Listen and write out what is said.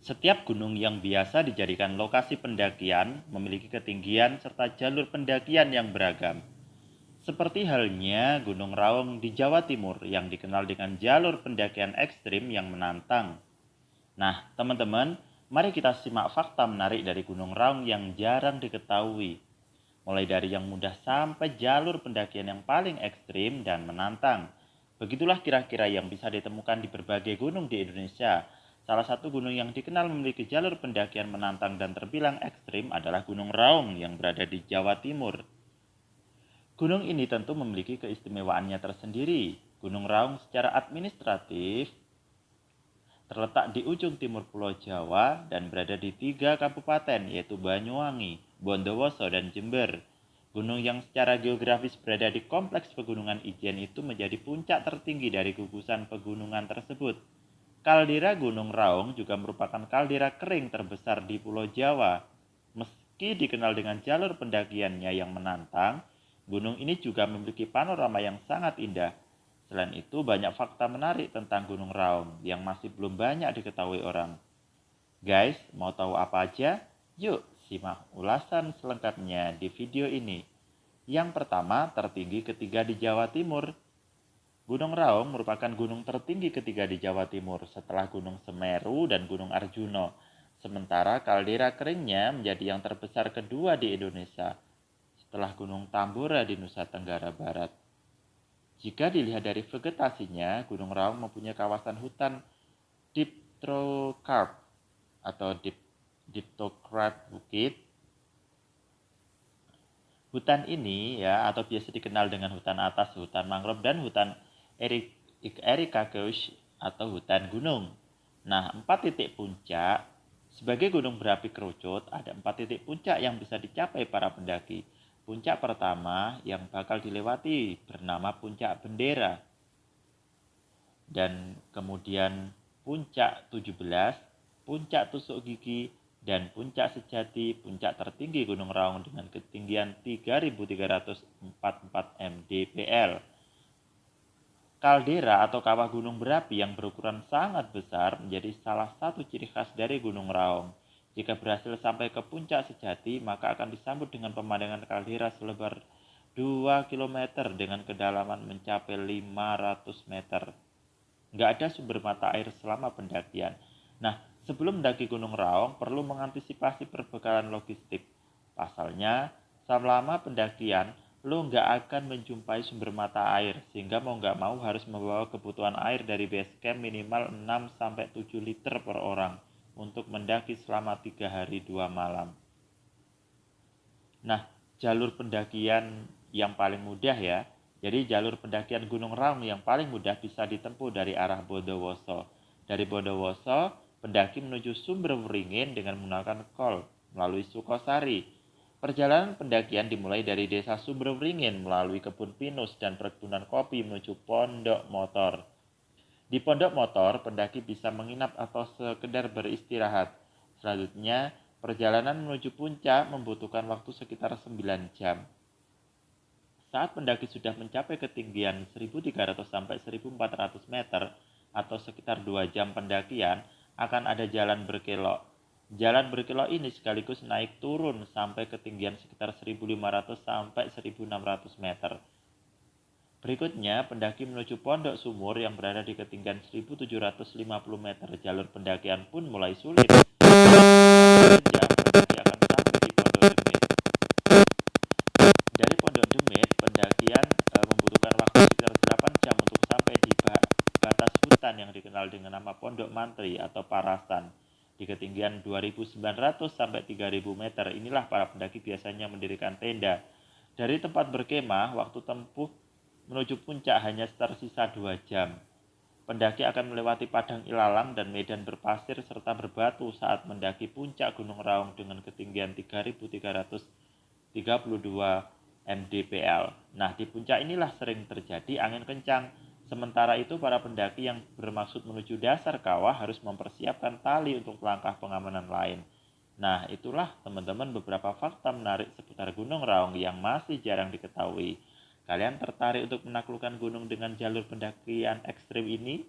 Setiap gunung yang biasa dijadikan lokasi pendakian memiliki ketinggian serta jalur pendakian yang beragam. Seperti halnya Gunung Raung di Jawa Timur yang dikenal dengan jalur pendakian ekstrim yang menantang. Nah, teman-teman, mari kita simak fakta menarik dari Gunung Raung yang jarang diketahui. Mulai dari yang mudah sampai jalur pendakian yang paling ekstrim dan menantang. Begitulah kira-kira yang bisa ditemukan di berbagai gunung di Indonesia. Salah satu gunung yang dikenal memiliki jalur pendakian menantang dan terbilang ekstrim adalah Gunung Raung yang berada di Jawa Timur. Gunung ini tentu memiliki keistimewaannya tersendiri. Gunung Raung secara administratif terletak di ujung timur Pulau Jawa dan berada di 3 kabupaten yaitu Banyuwangi, Bondowoso, dan Jember. Gunung yang secara geografis berada di kompleks pegunungan Ijen itu menjadi puncak tertinggi dari gugusan pegunungan tersebut. Kaldera Gunung Raung juga merupakan kaldera kering terbesar di Pulau Jawa. Meski dikenal dengan jalur pendakiannya yang menantang, gunung ini juga memiliki panorama yang sangat indah. Selain itu, banyak fakta menarik tentang Gunung Raung yang masih belum banyak diketahui orang. Guys, mau tahu apa aja? Yuk, simak ulasan selengkapnya di video ini. Yang pertama, tertinggi ketiga di Jawa Timur. Gunung Raung merupakan gunung tertinggi ketiga di Jawa Timur setelah Gunung Semeru dan Gunung Arjuno. Sementara kaldera keringnya menjadi yang terbesar kedua di Indonesia setelah Gunung Tambora di Nusa Tenggara Barat. Jika dilihat dari vegetasinya, Gunung Raung mempunyai kawasan hutan Dipterocarp atau Dipterocarp bukit. Hutan ini atau biasa dikenal dengan hutan atas, hutan mangrove, dan hutan Erikaceous atau hutan gunung. Nah, 4 titik puncak. Sebagai gunung berapi kerucut, ada 4 titik puncak yang bisa dicapai para pendaki. Puncak pertama yang bakal dilewati bernama Puncak Bendera. Dan kemudian Puncak 17, Puncak Tusuk Gigi, dan Puncak Sejati, puncak tertinggi Gunung Raung dengan ketinggian 3.344 mdpl. Kaldera atau kawah gunung berapi yang berukuran sangat besar menjadi salah satu ciri khas dari Gunung Raung. Jika berhasil sampai ke Puncak Sejati, maka akan disambut dengan pemandangan kaldera selebar 2 km dengan kedalaman mencapai 500 meter. Nggak ada sumber mata air selama pendakian. Nah, sebelum mendaki Gunung Raung, perlu mengantisipasi perbekalan logistik. Pasalnya, selama pendakian, lo nggak akan menjumpai sumber mata air, sehingga mau nggak mau harus membawa kebutuhan air dari base camp minimal 6-7 liter per orang untuk mendaki selama 3 hari 2 malam. Nah, jalur pendakian yang paling mudah ya. Jadi jalur pendakian Gunung Raung yang paling mudah bisa ditempuh dari arah Bondowoso. Dari Bondowoso, pendaki menuju Sumber Waringin dengan menggunakan kol melalui Sukosari. Perjalanan pendakian dimulai dari desa Sumber Waringin melalui kebun pinus dan perkebunan kopi menuju Pondok Motor. Di Pondok Motor, pendaki bisa menginap atau sekedar beristirahat. Selanjutnya, perjalanan menuju puncak membutuhkan waktu sekitar 9 jam. Saat pendaki sudah mencapai ketinggian 1.300 sampai 1.400 meter atau sekitar 2 jam pendakian, akan ada jalan berkelok. Jalan berkelok ini sekaligus naik turun sampai ketinggian sekitar 1.500 sampai 1.600 meter. Berikutnya, pendaki menuju Pondok Sumur yang berada di ketinggian 1.750 meter. Jalur pendakian pun mulai sulit. Pendaki akan sampai di Pondok Demit. Dari Pondok Demit, pendakian membutuhkan waktu sekitar 8 jam untuk sampai di batas hutan yang dikenal dengan nama Pondok Mantri atau Parasan. Di ketinggian 2.900 sampai 3.000 meter, inilah para pendaki biasanya mendirikan tenda. Dari tempat berkemah, waktu tempuh menuju puncak hanya tersisa 2 jam. Pendaki akan melewati padang ilalang dan medan berpasir serta berbatu saat mendaki puncak Gunung Raung dengan ketinggian 3.332 mdpl. Nah, di puncak inilah sering terjadi angin kencang. Sementara itu, para pendaki yang bermaksud menuju dasar kawah harus mempersiapkan tali untuk langkah pengamanan lain. Nah, itulah teman-teman beberapa fakta menarik seputar Gunung Raung yang masih jarang diketahui. Kalian tertarik untuk menaklukkan gunung dengan jalur pendakian ekstrim ini?